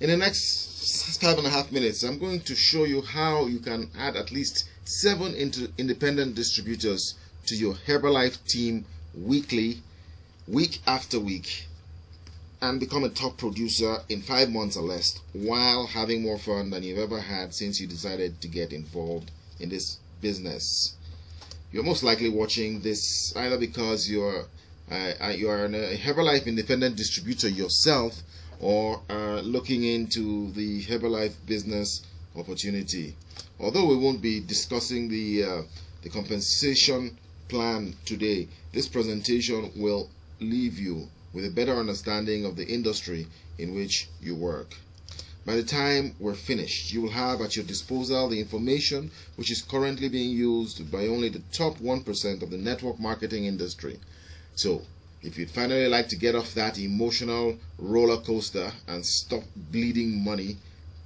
In the next 5.5 minutes, I'm going to show you how you can add at least 7 independent distributors to your Herbalife team weekly, week after week, and become a top producer in 5 months or less, while having more fun than you've ever had since you decided to get involved in this business. You're most likely watching this either because you're a Herbalife independent distributor yourself, or looking into the Herbalife business opportunity. Although we won't be discussing the compensation plan today, this presentation will leave you with a better understanding of the industry in which you work. By the time we're finished, you will have at your disposal the information which is currently being used by only the top 1% of the network marketing industry. So, if you'd finally like to get off that emotional roller coaster and stop bleeding money,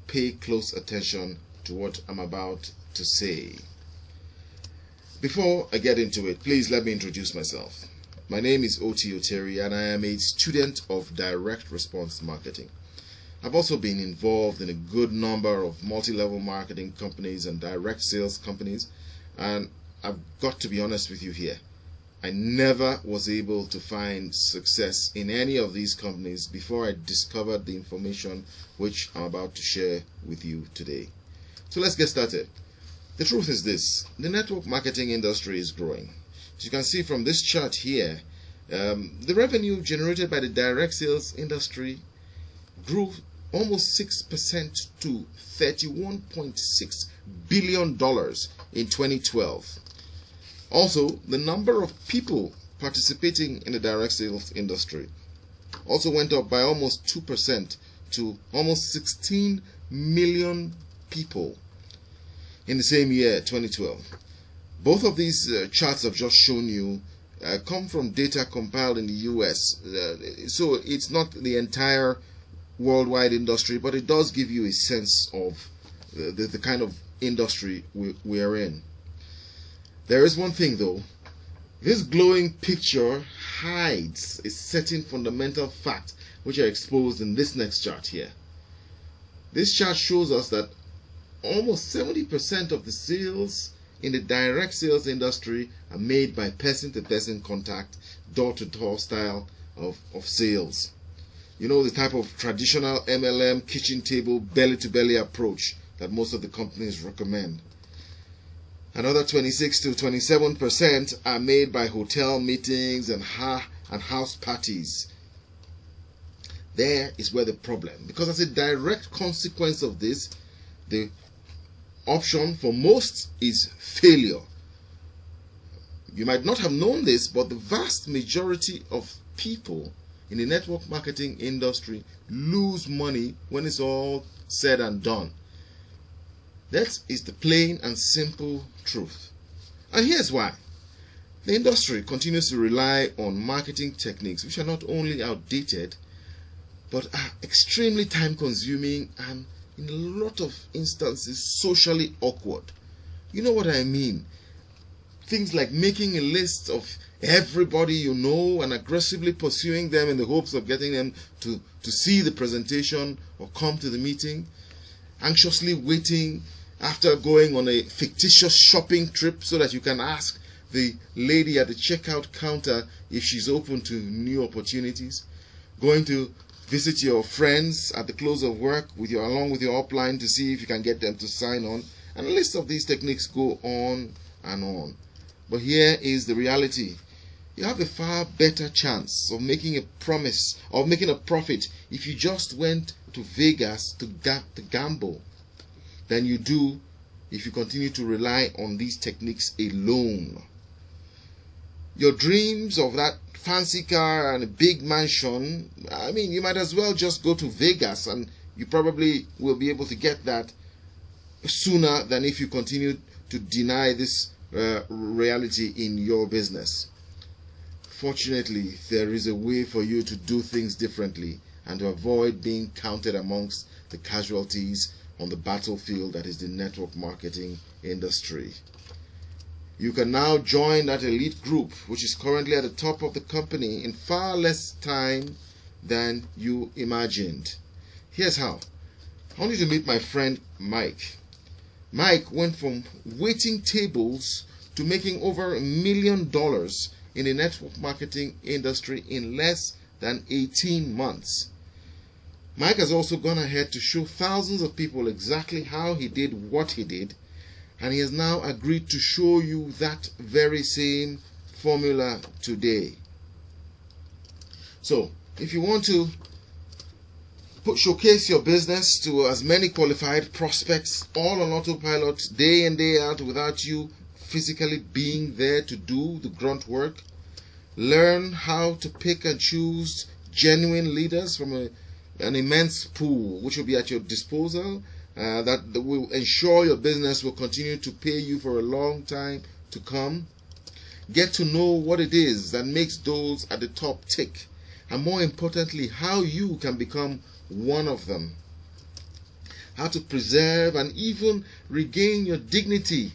pay close attention to what I'm about to say. Before I get into it, please let me introduce myself. My name is Oti Oteri, and I am a student of direct response marketing. I've also been involved in a good number of multi-level marketing companies and direct sales companies, and I've got to be honest with you here. I never was able to find success in any of these companies before I discovered the information which I'm about to share with you today. So let's get started. The truth is this: the network marketing industry is growing. As you can see from this chart here, the revenue generated by the direct sales industry grew almost 6% to $31.6 billion in 2012. Also, the number of people participating in the direct sales industry also went up by almost 2% to almost 16 million people in the same year, 2012. Both of these charts I've just shown you come from data compiled in the US. So it's not the entire worldwide industry, but it does give you a sense of the kind of industry we are in. There is one thing though. This glowing picture hides a certain fundamental fact which are exposed in this next chart here. This chart shows us that almost 70% of the sales in the direct sales industry are made by person-to-person contact, door-to-door style of sales. You know, the type of traditional MLM, kitchen table, belly-to-belly approach that most of the companies recommend. Another 26 to 27% are made by hotel meetings and house parties. There is where the problem, because as a direct consequence of this, the option for most is failure. You might not have known this, but the vast majority of people in the network marketing industry lose money when it's all said and done. That is the plain and simple truth. And here's why. The industry continues to rely on marketing techniques which are not only outdated, but are extremely time-consuming and, in a lot of instances, socially awkward. You know what I mean? Things like making a list of everybody you know and aggressively pursuing them in the hopes of getting them to see the presentation or come to the meeting. Anxiously waiting after going on a fictitious shopping trip so that you can ask the lady at the checkout counter if she's open to new opportunities. Going to visit your friends at the close of work along with your upline to see if you can get them to sign on. And a list of these techniques go on and on. But here is the reality. You have a far better chance of making a profit if you just went to Vegas to gamble than you do if you continue to rely on these techniques alone. Your dreams of that fancy car and a big mansion, I mean, you might as well just go to Vegas and you probably will be able to get that sooner than if you continue to deny this reality in your business. Fortunately, there is a way for you to do things differently and to avoid being counted amongst the casualties on the battlefield that is the network marketing industry. You can now join that elite group which is currently at the top of the company in far less time than you imagined. Here's how. I want you to meet my friend Mike. Mike went from waiting tables to making over $1 million in the network marketing industry in less than 18 months. Mike has also gone ahead to show thousands of people exactly how he did what he did, and he has now agreed to show you that very same formula today. So, if you want to showcase your business to as many qualified prospects, all on autopilot, day in, day out, without you physically being there to do the grunt work, learn how to pick and choose genuine leaders from an immense pool which will be at your disposal, that will ensure your business will continue to pay you for a long time to come. Get to know what it is that makes those at the top tick, and more importantly, how you can become one of them. How to preserve and even regain your dignity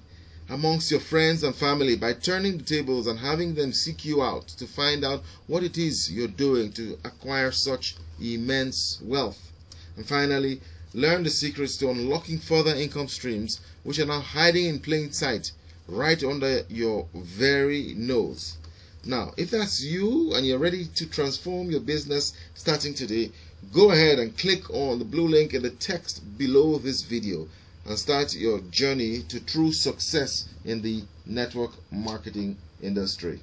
amongst your friends and family by turning the tables and having them seek you out to find out what it is you're doing to acquire such immense wealth. And finally, learn the secrets to unlocking further income streams which are now hiding in plain sight right under your very nose. Now, if that's you and you're ready to transform your business starting today, go ahead and click on the blue link in the text below this video and start your journey to true success in the network marketing industry.